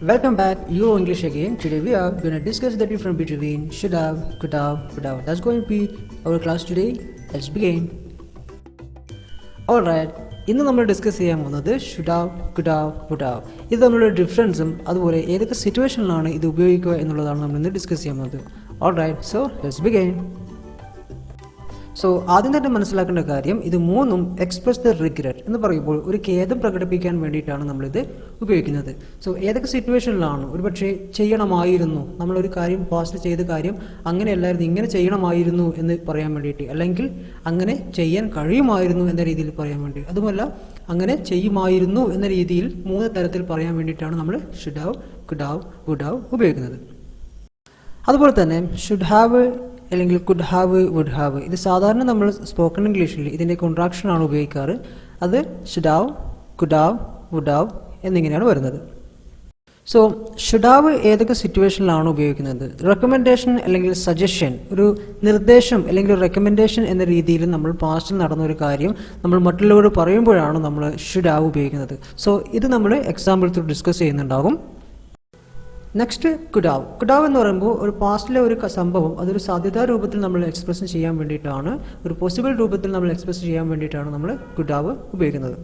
Welcome back, Euro English again. Today we are going to discuss the difference between should have, could have, would have. That's going to be our class today. Let's begin. Alright, ഇന്ന് നമ്മൾ discuss ചെയ്യാൻ പോകുന്നത് should have, could have, would have. ഇത് തമ്മിലുള്ള ഡിഫറൻസും അതുപോലെ ഏതൊക്കെ സിറ്റുവേഷനിലാണ് ഇത് ഉപയോഗിക്കുക എന്നുള്ളതാണ് നമ്മൾ ഇന്ന് ഡിസ്കസ് ചെയ്യാൻ പോകുന്നത്. Alright, so let's begin. So ആദ്യം തന്നെ മനസ്സിലാക്കേണ്ട കാര്യം, ഇത് മൂന്നും എക്സ്പ്രസ് ദ റിഗ്രറ്റ് എന്ന് പറയുമ്പോൾ ഒരു ഖേദം പ്രകടിപ്പിക്കാൻ വേണ്ടിയിട്ടാണ് നമ്മളിത് ഉപയോഗിക്കുന്നത്. സോ ഏതൊക്കെ സിറ്റുവേഷനിലാണ് ഒരുപക്ഷെ ചെയ്യണമായിരുന്നു, നമ്മളൊരു കാര്യം പാസ്റ്റ് ചെയ്ത കാര്യം അങ്ങനെയല്ലായിരുന്നു ഇങ്ങനെ ചെയ്യണമായിരുന്നു എന്ന് പറയാൻ വേണ്ടിയിട്ട്, അല്ലെങ്കിൽ അങ്ങനെ ചെയ്യാൻ കഴിയുമായിരുന്നു എന്ന രീതിയിൽ പറയാൻ വേണ്ടി, അതുമല്ല അങ്ങനെ ചെയ്യുമായിരുന്നു എന്ന രീതിയിൽ മൂന്ന് തരത്തിൽ പറയാൻ വേണ്ടിയിട്ടാണ് നമ്മൾ should have, could have, would have ഉപയോഗിക്കുന്നത്. അതുപോലെ തന്നെ ഷുഡ് ഹാവ് അല്ലെങ്കിൽ കുഡ് ഹാവ്, വുഡ് ഹാവ്, ഇത് സാധാരണ നമ്മൾ സ്പോക്കൺ ഇംഗ്ലീഷിൽ ഇതിൻ്റെ കോൺട്രാക്ഷനാണ് ഉപയോഗിക്കാറ്. അത് should have, could have, would have എന്നിങ്ങനെയാണ് വരുന്നത്. സോ ഷുഡ് ഹാവ് ഏതൊക്കെ സിറ്റുവേഷനിലാണ് ഉപയോഗിക്കുന്നത്? റെക്കമെൻഡേഷൻ അല്ലെങ്കിൽ സജഷൻ, ഒരു നിർദ്ദേശം അല്ലെങ്കിൽ ഒരു റെക്കമെൻഡേഷൻ എന്ന രീതിയിൽ നമ്മൾ പാസ്റ്റിൽ നടന്ന ഒരു കാര്യം നമ്മൾ മറ്റുള്ളവരോട് പറയുമ്പോഴാണ് നമ്മൾ ഷുഡ് ഹാവ് ഉപയോഗിക്കുന്നത്. സോ ഇത് നമ്മൾ എക്സാമ്പിൾ ത്രൂ ഡിസ്കസ് ചെയ്യുന്നുണ്ടാകും. Next could have. Could have എന്ന് പറയുമ്പോൾ ഒരു പാസ്റ്റിലെ ഒരു സംഭവം അതൊരു സാധ്യതാ രൂപത്തിൽ നമ്മൾ എക്സ്പ്രസ് ചെയ്യാൻ വേണ്ടിയിട്ടാണ്, ഒരു പോസിബിൾ രൂപത്തിൽ നമ്മൾ എക്സ്പ്രസ് ചെയ്യാൻ വേണ്ടിയിട്ടാണ് നമ്മൾ കുഡ് ഹാവ് ഉപയോഗിക്കുന്നത്.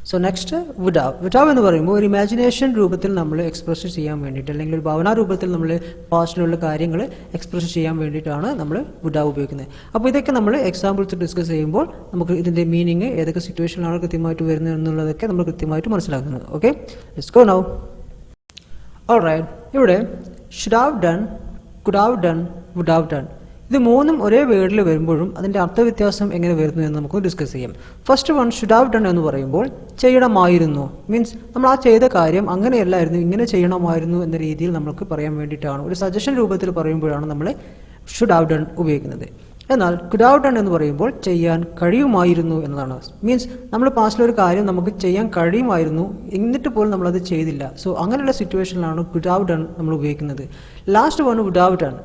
So next would have. Would have എന്ന് പറയുമ്പോൾ ഒരു ഇമാജിനേഷൻ രൂപത്തിൽ നമ്മൾ എക്സ്പ്രസ് ചെയ്യാൻ വേണ്ടിയിട്ട്, അല്ലെങ്കിൽ ഒരു ഭാവനാ രൂപത്തിൽ നമ്മൾ പാസ്റ്റിലുള്ള കാര്യങ്ങൾ എക്സ്പ്രസ് ചെയ്യാൻ വേണ്ടിയിട്ടാണ് നമ്മൾ വുഡ് ഹാവ് ഉപയോഗിക്കുന്നത്. അപ്പോൾ ഇതൊക്കെ നമ്മൾ എക്സാമ്പിൾസ് ഡിസ്കസ് ചെയ്യുമ്പോൾ നമുക്ക് ഇതിൻ്റെ മീനിങ് ഏതൊക്കെ സിറ്റുവേഷനിലാണ് കൃത്യമായിട്ട് വരുന്നത് എന്നുള്ളതൊക്കെ നമ്മൾ കൃത്യമായിട്ട് മനസ്സിലാക്കുന്നത്. Okay, let's go now. Alright, ഇവിടെ should have done, could have done, would have done, ഇത് മൂന്നും ഒരേ വേർഡിൽ വരുമ്പോഴും അതിൻ്റെ അർത്ഥവ്യത്യാസം എങ്ങനെ വരുന്നു എന്ന് നമുക്ക് ഡിസ്കസ് ചെയ്യാം. First one should have done എന്ന് പറയുമ്പോൾ ചെയ്യണമായിരുന്നു, മീൻസ് നമ്മൾ ആ ചെയ്ത കാര്യം അങ്ങനെയല്ലായിരുന്നു ഇങ്ങനെ ചെയ്യണമായിരുന്നു എന്ന രീതിയിൽ നമുക്ക് പറയാൻ വേണ്ടിയിട്ടാണ്, ഒരു സജഷൻ രൂപത്തിൽ പറയുമ്പോഴാണ് നമ്മൾ ഷുഡ് ഹാവ് ഡൺ ഉപയോഗിക്കുന്നത്. എന്നാൽ കുഡ് ഹാവ് ഡൺ എന്ന് പറയുമ്പോൾ ചെയ്യാൻ കഴിയുമായിരുന്നു എന്നതാണ്. മീൻസ് നമ്മൾ പാസ്റ്റിലൊരു കാര്യം നമുക്ക് ചെയ്യാൻ കഴിയുമായിരുന്നു എന്നിട്ട് പോലും നമ്മളത് ചെയ്തില്ല. സോ അങ്ങനെയുള്ള സിറ്റുവേഷനിലാണ് കുഡ് ഹാവ് ഡൺ നമ്മൾ ഉപയോഗിക്കുന്നത്. Last one would have done,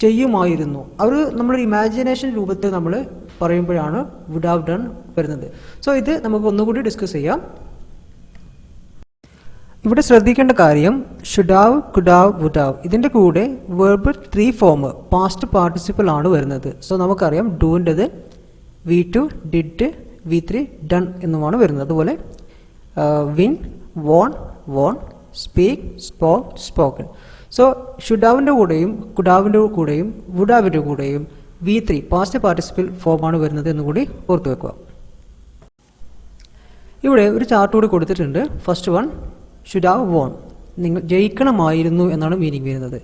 ചെയ്യുമായിരുന്നു, അവർ നമ്മളൊരു ഇമാജിനേഷൻ രൂപത്തിൽ നമ്മൾ പറയുമ്പോഴാണ് വുഡ് ഹാവ് ഡൺ വരുന്നത്. സോ ഇത് നമുക്ക് ഒന്നുകൂടി ഡിസ്കസ് ചെയ്യാം. ഇവിടെ ശ്രദ്ധിക്കേണ്ട കാര്യം, should have, could have, would have, ഇതിൻ്റെ കൂടെ വെർബ് 3 ഫോം പാസ്റ്റ് പാർട്ടിസിപ്പിൾ ആണ് വരുന്നത്. സോ നമുക്കറിയാം ഡൂൻ്റെത് V2, ഡിഡ്, V3, ഡൺ എന്നുമാണ് വരുന്നത്. അതുപോലെ win, won, won, speak, spoke, spoken. So should ഹാവിൻ്റെ കൂടെയും കുഡ് ഹാവിൻ്റെ കൂടെയും വുഡ് ഹാവിൻ്റെ കൂടെയും V3 പാസ്റ്റ് പാർട്ടിസിപ്പിൾ ഫോമാണ് വരുന്നത് എന്നുകൂടി ഓർത്തു വെക്കുക. ഇവിടെ ഒരു ചാർട്ട് കൂടി കൊടുത്തിട്ടുണ്ട്. First one should have von, നിങ്ങൾ ജയിക്കണമായിരുന്നു എന്നാണ് മീനിങ് വരുന്നത്.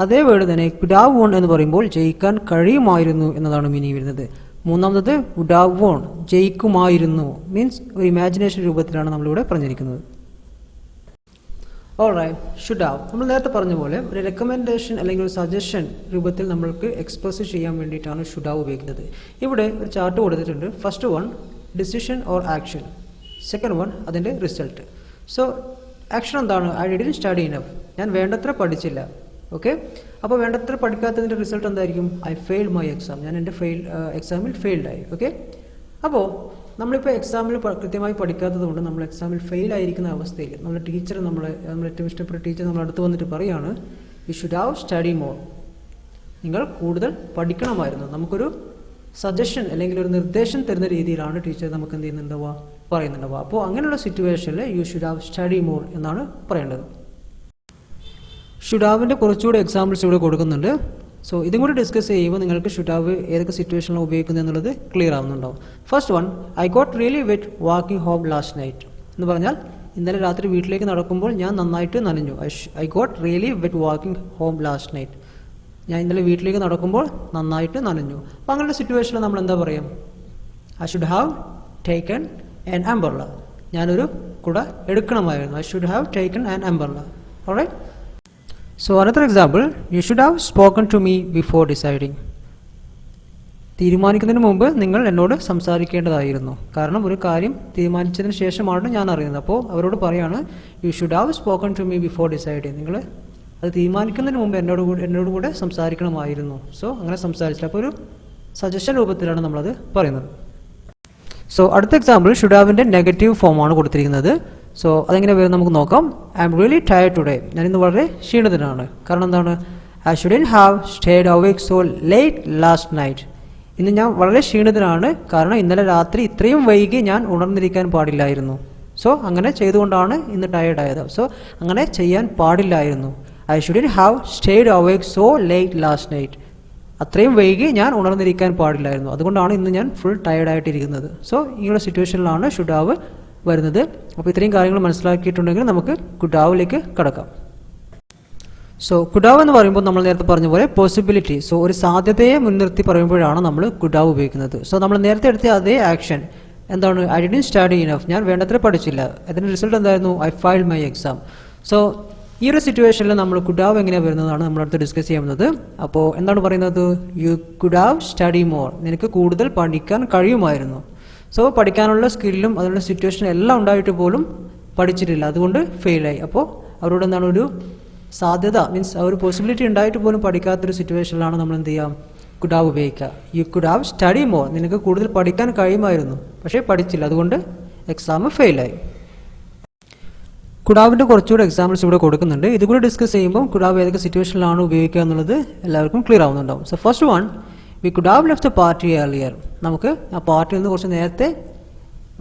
അതേ വേർഡ് തന്നെ കുഡ് ഹാവ് വോൺ എന്ന് പറയുമ്പോൾ ജയിക്കാൻ കഴിയുമായിരുന്നു എന്നതാണ് മീനിങ് വരുന്നത്. മൂന്നാമത് വുഡ് ഹാവ് വോൺ, ജയിക്കുമായിരുന്നു, മീൻസ് ഒരു ഇമാജിനേഷൻ രൂപത്തിലാണ് നമ്മളിവിടെ പറഞ്ഞിരിക്കുന്നത്. ഓൾറൈറ്റ്, ഷുഡ് ഹാവ് നമ്മൾ നേരത്തെ പറഞ്ഞ പോലെ ഒരു റെക്കമെൻഡേഷൻ അല്ലെങ്കിൽ ഒരു സജഷൻ രൂപത്തിൽ നമ്മൾക്ക് എക്സ്പ്രസ് ചെയ്യാൻ വേണ്ടിയിട്ടാണ് ഷുഡ് ഹാവ് ഉപയോഗിക്കുന്നത്. ഇവിടെ ഒരു ചാർട്ട് കൊടുത്തിട്ടുണ്ട്. First one decision or action, second one അതിൻ്റെ റിസൾട്ട്. സോ ആക്ഷൻ എന്താണ്? ഐ ഡിഡ്ന്റ് സ്റ്റഡി ഇനഫ്, ഞാൻ വേണ്ടത്ര പഠിച്ചില്ല. ഓക്കെ, അപ്പോൾ വേണ്ടത്ര പഠിക്കാത്തതിൻ്റെ റിസൾട്ട് എന്തായിരിക്കും? ഐ ഫെയിൽഡ് മൈ എക്സാം, ഞാൻ എൻ്റെ എക്സാമിൽ ഫെയിൽഡായി. ഓക്കെ, അപ്പോൾ നമ്മളിപ്പോൾ എക്സാമിൽ കൃത്യമായി പഠിക്കാത്തത് കൊണ്ട് നമ്മൾ എക്സാമിൽ ഫെയിൽ ആയിരിക്കുന്ന അവസ്ഥയിൽ നമ്മുടെ ടീച്ചർ, നമ്മൾ ഏറ്റവും ഇഷ്ടപ്പെട്ട ടീച്ചർ നമ്മൾ അടുത്ത് വന്നിട്ട് പറയുകയാണ് U should have study more, നിങ്ങൾ കൂടുതൽ പഠിക്കണമായിരുന്നു. നമുക്കൊരു സജഷൻ അല്ലെങ്കിൽ ഒരു നിർദ്ദേശം തരുന്ന രീതിയിലാണ് ടീച്ചർ നമുക്ക് എന്ത് ചെയ്യുന്നുണ്ടാവുക, പറയുന്നുണ്ടാവുക. അപ്പോൾ അങ്ങനെയുള്ള സിറ്റുവേഷനിൽ U should have study more എന്നാണ് പറയേണ്ടത്. ഷുഡ് ഹാവിൻ്റെ കുറച്ചുകൂടി എക്സാമ്പിൾസ് ഇവിടെ കൊടുക്കുന്നുണ്ട്. സോ ഇതും കൂടി ഡിസ്കസ് ചെയ്യുമ്പോൾ നിങ്ങൾക്ക് ഷുഡ് ഹാവ് ഏതൊക്കെ സിറ്റുവേഷനിലാണ് ഉപയോഗിക്കുന്നത് എന്നുള്ളത് ക്ലിയർ ആവുന്നുണ്ടാവും. First one, I got really wet walking home last night എന്ന് പറഞ്ഞാൽ ഇന്നലെ രാത്രി വീട്ടിലേക്ക് നടക്കുമ്പോൾ ഞാൻ നന്നായിട്ട് നനഞ്ഞു. I got really wet walking home last night, ഞാൻ ഇന്നലെ വീട്ടിലേക്ക് നടക്കുമ്പോൾ നന്നായിട്ട് നനഞ്ഞു. അപ്പോൾ അങ്ങനെയുള്ള സിറ്റുവേഷനിൽ നമ്മൾ എന്താ പറയുക? I should have taken an umbrella, ഞാനൊരു കുട എടുക്കണമായിരുന്നു. I should have taken an umbrella. Alright, so another example, you should have spoken to me before deciding, തീരുമാനിക്കുന്നതിന് മുമ്പ് നിങ്ങൾ എന്നോട് സംസാരിക്കേണ്ടതായിരുന്നു. കാരണം ഒരു കാര്യം തീരുമാനിച്ചതിന് ശേഷമാണ് ഞാൻ അറിയുന്നത്. അപ്പോൾ അവരോട് പറയാണ് you should have spoken to me before deciding, നിങ്ങൾ അത് തീരുമാനിക്കുന്നതിന് മുമ്പ് എന്നോട് കൂടെ സംസാരിക്കണമായിരുന്നു. സോ അങ്ങനെ സംസാരിച്ചില്ല. അപ്പോൾ ഒരു സജഷൻ രൂപത്തിലാണ് നമ്മളത് പറയുന്നത്. സോ അടുത്ത എക്സാമ്പിൾ ഷുഡ് ഹാവിൻ്റെ നെഗറ്റീവ് ഫോമാണ് കൊടുത്തിരിക്കുന്നത്. സോ അതെങ്ങനെ വരും നമുക്ക് നോക്കാം. I'm really tired today. ഞാൻ ഇന്ന് വളരെ ക്ഷീണിതനാണ്. കാരണം എന്താണ്? I shouldn't have stayed awake so late last night. ഇന്ന് ഞാൻ വളരെ ക്ഷീണിതനാണ്, കാരണം ഇന്നലെ രാത്രി ഇത്രയും വൈകി ഞാൻ ഉണർന്നിരിക്കാൻ പാടില്ലായിരുന്നു. സോ അങ്ങനെ ചെയ്തുകൊണ്ടാണ് ഇന്ന് ടയേർഡ് ആയത്. സോ അങ്ങനെ ചെയ്യാൻ പാടില്ലായിരുന്നു. I shouldn't have stayed awake so late last night. അത്രയും വൈകി ഞാൻ ഉണർന്നിരിക്കാൻ പാടില്ലായിരുന്നു, അതുകൊണ്ടാണ് ഇന്ന് ഞാൻ ഫുൾ ടയേർഡായിട്ടിരിക്കുന്നത്. സോ ഇങ്ങനെയുള്ള സിറ്റുവേഷനിലാണ് ഷുഡ് ഹാവ് വരുന്നത്. അപ്പോൾ ഇത്രയും കാര്യങ്ങൾ മനസ്സിലാക്കിയിട്ടുണ്ടെങ്കിൽ നമുക്ക് കുഡ് ഹാവിലേക്ക് കടക്കാം. സോ കുഡ് ഹാവ് എന്ന് പറയുമ്പോൾ നമ്മൾ നേരത്തെ പറഞ്ഞ പോലെ പോസിബിലിറ്റി, സോ ഒരു സാധ്യതയെ മുൻനിർത്തി പറയുമ്പോഴാണ് നമ്മൾ കുഡ് ഹാവ് ഉപയോഗിക്കുന്നത്. സോ നമ്മൾ നേരത്തെ എടുത്ത അതേ ആക്ഷൻ എന്താണ്? I didn't study enough. ഞാൻ വേണ്ടത്ര പഠിച്ചില്ല. അതിൻ്റെ റിസൾട്ട് എന്തായിരുന്നു? I failed my exam. So ഈ ഒരു സിറ്റുവേഷനിൽ നമ്മൾ കുഡ് ഹാവ് എങ്ങനെയാണ് വരുന്നതാണ് നമ്മളടുത്ത് ഡിസ്കസ് ചെയ്യുന്നത്. അപ്പോൾ എന്താണ് പറയുന്നത്? You could have study more. നിനക്ക് കൂടുതൽ പഠിക്കാൻ കഴിയുമായിരുന്നു. സോ പഠിക്കാനുള്ള സ്കില്ലും അതിനുള്ള സിറ്റുവേഷനും എല്ലാം ഉണ്ടായിട്ട് പോലും പഠിച്ചിട്ടില്ല, അതുകൊണ്ട് ഫെയിലായി. അപ്പോൾ അവരോട് എന്താണ് ഒരു സാധ്യത, മീൻസ് ആ ഒരു പോസിബിലിറ്റി ഉണ്ടായിട്ട് പോലും പഠിക്കാത്തൊരു സിറ്റുവേഷനിലാണ് നമ്മൾ എന്ത് ചെയ്യാം? കുഡ് ഹാവ് ഉപയോഗിക്കുക. You could have study more. നിനക്ക് കൂടുതൽ പഠിക്കാൻ കഴിയുമായിരുന്നു, പക്ഷേ പഠിച്ചില്ല, അതുകൊണ്ട് എക്സാം ഫെയിലായി. കുഡ് ഹാവിൻ്റെ കുറച്ചുകൂടെ എക്സാമ്പിൾസ് ഇവിടെ കൊടുക്കുന്നുണ്ട്. ഇതുകൂടി ഡിസ്കസ് ചെയ്യുമ്പോൾ കുഡ് ഹാവ് ഏതൊക്കെ സിറ്റുവേഷനിലാണ് ഉപയോഗിക്കുക എന്നുള്ളത് എല്ലാവർക്കും ക്ലിയർ ആവുന്നുണ്ടാവും. So first one, we could have left the party earlier. നമുക്ക് ആ പാർട്ടിയിൽ നിന്ന് കുറച്ച് നേരത്തെ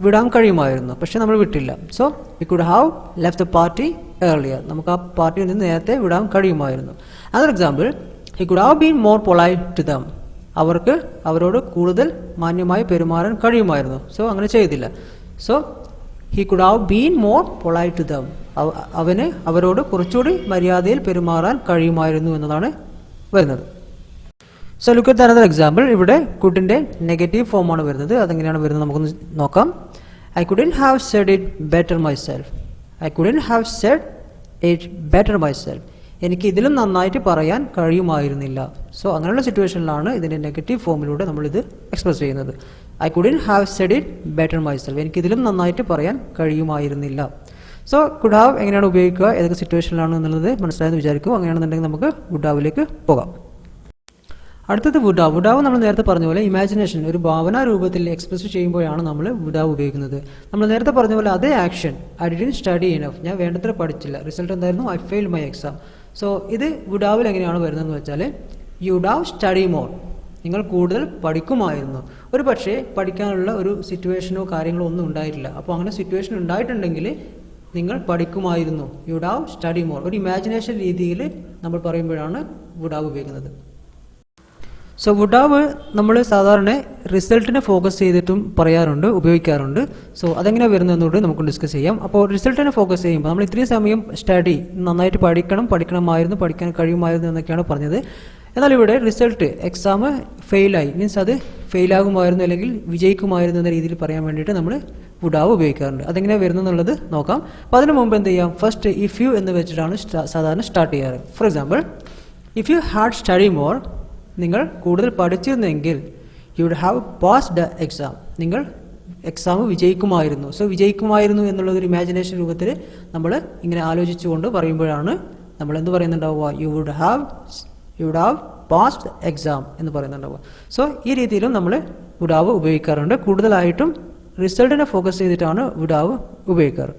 വിടാൻ കഴിയുമായിരുന്നു, പക്ഷേ നമ്മൾ വിട്ടില്ല. So we could have left the party earlier. നമുക്ക് ആ പാർട്ടിയിൽ നിന്ന് നേരത്തെ വിടാൻ കഴിയുമായിരുന്നു. അതൊരു example, he could have been more polite to them. അവരോട് കൂടുതൽ മാന്യമായി പെരുമാറാൻ കഴിയുമായിരുന്നു. സോ അങ്ങനെ ചെയ്തില്ല. So he could have been more polite to them. അവരോട് കുറച്ചുകൂടി മര്യാദയിൽ പെരുമാറാൻ കഴിയുമായിരുന്നു എന്നതാണ് വരുന്നത്. So look at another example. ഇവിടെ കുഡിൻ്റെ നെഗറ്റീവ് ഫോമാണ് വരുന്നത്. അതെങ്ങനെയാണ് വരുന്നത് നമുക്കൊന്ന് നോക്കാം. I couldn't have said it better myself. I couldn't have said it better myself. എനിക്ക് ഇതിലും നന്നായിട്ട് പറയാൻ കഴിയുമായിരുന്നില്ല. സോ അങ്ങനെയുള്ള സിറ്റുവേഷനിലാണ് ഇതിൻ്റെ നെഗറ്റീവ് ഫോമിലൂടെ നമ്മളിത് എക്സ്പ്രസ് ചെയ്യുന്നത്. I couldn't have said it better myself. എനിക്ക് ഇതിലും നന്നായിട്ട് പറയാൻ കഴിയുമായിരുന്നില്ല. സോ കുഡ് ഹാവ് എങ്ങനെയാണ് ഉപയോഗിക്കുക, ഏതൊക്കെ സിറ്റുവേഷനിലാണ് എന്നുള്ളത് മനസ്സിലായെന്ന് വിചാരിക്കും. അങ്ങനെയാണെന്നുണ്ടെങ്കിൽ നമുക്ക് വുഡ് ഹാവിലേക്ക് പോകാം. അടുത്തത് വുഡ് ഹാവ്. വുഡ് ഹാവ് നമ്മൾ നേരത്തെ പറഞ്ഞ പോലെ ഇമാജിനേഷൻ, ഒരു ഭാവനാ രൂപത്തിൽ എക്സ്പ്രസ് ചെയ്യുമ്പോഴാണ് നമ്മൾ വുഡ് ഹാവ് ഉപയോഗിക്കുന്നത്. നമ്മൾ നേരത്തെ പറഞ്ഞ പോലെ അതേ action, I didn't study enough. ഞാൻ വേണ്ടത്ര പഠിച്ചില്ല, റിസൾട്ട് എന്തായിരുന്നു? I failed my exam. So ഇത് വുഡ് ഹാവിൽ എങ്ങനെയാണ് വരുന്നതെന്ന് വെച്ചാൽ, you would have study more. നിങ്ങൾ കൂടുതൽ പഠിക്കുമായിരുന്നു. ഒരു പക്ഷേ പഠിക്കാനുള്ള ഒരു സിറ്റുവേഷനോ കാര്യങ്ങളോ ഒന്നും ഉണ്ടായിട്ടില്ല. അപ്പോൾ അങ്ങനെ സിറ്റുവേഷൻ ഉണ്ടായിട്ടുണ്ടെങ്കിൽ നിങ്ങൾ പഠിക്കുമായിരുന്നു. You would have study more. ഒരു ഇമാജിനേഷൻ രീതിയിൽ നമ്മൾ പറയുമ്പോഴാണ് വുഡ് ഹാവ് ഉപയോഗിക്കുന്നത്. സോ വുഡ് ഹാവ് നമ്മൾ സാധാരണ റിസൾട്ടിനെ ഫോക്കസ് ചെയ്തിട്ടും ഉപയോഗിക്കാറുണ്ട്. സോ അതെങ്ങനെ വരുന്നതെന്നുകൂടി നമുക്ക് ഡിസ്കസ് ചെയ്യാം. അപ്പോൾ റിസൾട്ടിനെ ഫോക്കസ് ചെയ്യുമ്പോൾ നമ്മൾ ഇത്രയും സമയം സ്റ്റഡി, നന്നായിട്ട് പഠിക്കണമായിരുന്നു, പഠിക്കാൻ കഴിയുമായിരുന്നു എന്നൊക്കെയാണ് പറഞ്ഞത്. എന്നാൽ ഇവിടെ റിസൾട്ട് എക്സാം ഫെയിലായി, മീൻസ് അത് ഫെയിലാകുമായിരുന്നു അല്ലെങ്കിൽ വിജയിക്കുമായിരുന്നു എന്ന രീതിയിൽ പറയാൻ വേണ്ടിയിട്ട് നമ്മൾ വുഡ് ഹാവ് ഉപയോഗിക്കാറുണ്ട്. അതെങ്ങനെ വരുന്നതെന്നുള്ളത് നോക്കാം. അപ്പോൾ അതിന് മുമ്പ് എന്ത് ചെയ്യാം? ഫസ്റ്റ് ഇഫ് യു എന്ന് വെച്ചിട്ടാണ് സാധാരണ സ്റ്റാർട്ട് ചെയ്യാറ്. For example, if you had study more, നിങ്ങൾ കൂടുതൽ പഠിച്ചിരുന്നെങ്കിൽ you would have passed the exam. നിങ്ങൾ എക്സാം വിജയിക്കുമായിരുന്നു. സോ വിജയിക്കുമായിരുന്നു എന്നുള്ളതൊരു ഇമാജിനേഷൻ രൂപത്തിൽ നമ്മൾ ഇങ്ങനെ ആലോചിച്ചുകൊണ്ട് പറയുമ്പോഴാണ് നമ്മൾ എന്ത് പറയുന്നുണ്ടാവുക? You would have passed exam എന്ന് പറയുന്നുണ്ടാവുക. സോ ഈ രീതിയിലും നമ്മൾ വുഡ് ഹാവ് ഉപയോഗിക്കാറുണ്ട്. കൂടുതലായിട്ടും റിസൾട്ടിനെ ഫോക്കസ് ചെയ്തിട്ടാണ് വുഡ് ഹാവ് ഉപയോഗിക്കാറ്.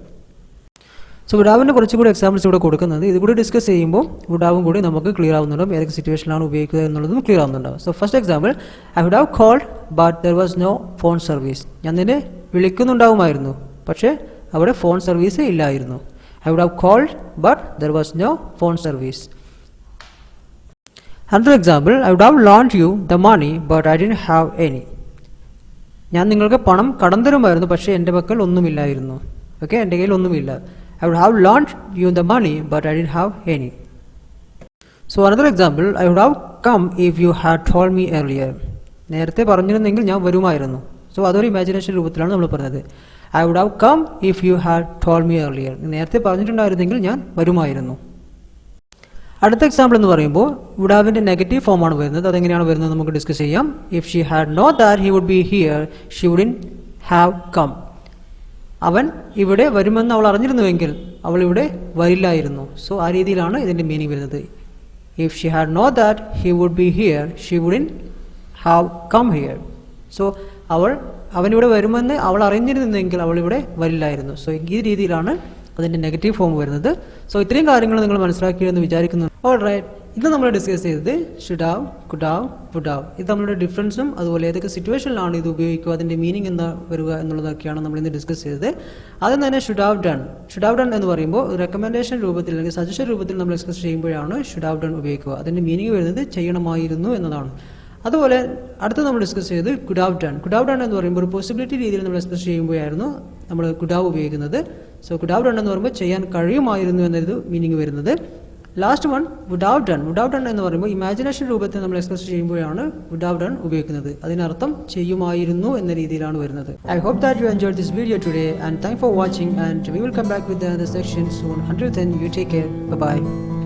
സോ വുഡ് ഹാവിൻ്റെ കുറച്ചുകൂടി എക്സാമ്പിൾസ് ഇവിടെ കൊടുക്കുന്നത്. ഇതുകൂടി ഡിസ്കസ് ചെയ്യുമ്പോൾ വുഡ് ഹാവും കൂടി നമുക്ക് ക്ലിയർ ആവുന്നുണ്ടാവും, ഏതൊക്കെ സിറ്റുവേഷനിലാണ് ഉപയോഗിക്കുക എന്നുള്ളതും ക്ലിയർ ആവുന്നുണ്ടാവും. So first example, I would have called but there was no phone service. ഞാൻ നിന്നെ വിളിക്കുന്നുണ്ടാവുമായിരുന്നു, പക്ഷേ അവിടെ ഫോൺ സർവീസ് ഇല്ലായിരുന്നു. I would have called but there was no phone service. Another example, I would have loaned you the money but I didn't have any. ഞാൻ നിങ്ങൾക്ക് പണം കടം തരുമായിരുന്നു, പക്ഷേ എൻ്റെ പക്കൽ ഒന്നുമില്ലായിരുന്നു. ഓക്കെ, എൻ്റെ കയ്യിൽ ഒന്നുമില്ല. I would have loaned you the money but I didn't have any. So another example, I would have come if you had told me earlier. നേരത്തെ പറഞ്ഞിരുന്നെങ്കിൽ ഞാൻ വരുമായിരുന്നു. സോ അതൊരു ഇമാജിനേഷൻ രൂപത്തിലാണ് നമ്മൾ പറഞ്ഞത്. I would have come if you had told me earlier. നേരത്തെ പറഞ്ഞിട്ടുണ്ടായിരുന്നെങ്കിൽ ഞാൻ വരുമായിരുന്നു. അടുത്ത എക്സാമ്പിൾ എന്ന് പറയുമ്പോൾ വുഡ് ഹാവിൻ്റെ നെഗറ്റീവ് ഫോമാണ് വരുന്നത്. അതെങ്ങനെയാണ് വരുന്നത് നമുക്ക് ഡിസ്കസ് ചെയ്യാം. If she had know that he would be here she wouldn't have come. അവൻ ഇവിടെ വരുമെന്ന് അവൾ അറിഞ്ഞിരുന്നുവെങ്കിൽ അവൾ ഇവിടെ വരില്ലായിരുന്നു. സോ ആ രീതിയിലാണ് ഇതിൻ്റെ മീനിങ് വരുന്നത്. If she had know that he would be here she wouldn't have come here. So അവൾ അവനിവിടെ വരുമെന്ന് അവൾ അറിഞ്ഞിരുന്നെങ്കിൽ അവളിവിടെ വരില്ലായിരുന്നു. സോ ഈ രീതിയിലാണ് അതിൻ്റെ നെഗറ്റീവ് ഫോം വരുന്നത്. സോ ഇത്രയും കാര്യങ്ങൾ നിങ്ങൾ മനസ്സിലാക്കിയെന്ന് വിചാരിക്കുന്നു. ഓൾ റൈറ്റ്, ഇത് നമ്മൾ ഡിസ്കസ് ചെയ്തത് should have, could have, would have. ഇത് നമ്മളുടെ ഡിഫറൻസും അതുപോലെ ഏതൊക്കെ സിറ്റുവേഷനിലാണ് ഇത് ഉപയോഗിക്കുക, അതിൻ്റെ മീനിങ് എന്താ വരിക എന്നുള്ളതൊക്കെയാണ് നമ്മൾ ഇന്ന് ഡിസ്കസ് ചെയ്തത്. ആദ്യം തന്നെ should have done. Should have done എന്ന് പറയുമ്പോൾ റെക്കമെൻഡേഷൻ രൂപത്തിൽ അല്ലെങ്കിൽ സജഷൻ രൂപത്തിൽ നമ്മൾ എക്സ്പ്രസ് ചെയ്യുമ്പോഴാണ് ഷുഡ് ഹാവ് ഡൺ ഉപയോഗിക്കുക. അതിൻ്റെ മീനിങ് വരുന്നത് ചെയ്യണമായിരുന്നു എന്നതാണ്. അതുപോലെ അടുത്ത് നമ്മൾ ഡിസ്കസ് ചെയ്ത് could have done. Could have done എന്ന് പറയുമ്പോൾ ഒരു പോസിബിലിറ്റി രീതിയിൽ നമ്മൾ എക്സ്പ്രസ് ചെയ്യുമ്പോഴായിരുന്നു നമ്മൾ കുഡ് ഹാവ് ഉപയോഗിക്കുന്നത്. സോ കുഡ് ഹാവ് ഡൺ എന്ന് പറയുമ്പോൾ ചെയ്യാൻ കഴിയുമായിരുന്നു എന്നൊരു മീനിങ് വരുന്നത്. Last one would have done. Would have done എന്ന് പറയുമ്പോൾ ഇമാജിനേഷൻ രൂപത്തിൽ നമ്മൾ എക്സ്പ്രസ് ചെയ്യുമ്പോഴാണ് വുഡ് ഹാവ് ഡൺ ഉപയോഗിക്കുന്നത്. അതിനർത്ഥം ചെയ്യുമായിരുന്നു എന്ന രീതിയിലാണ് വരുന്നത്. I hope that you enjoyed this video today and thank for watching and we will come back with another section soon. Until then, you take care. Bye bye.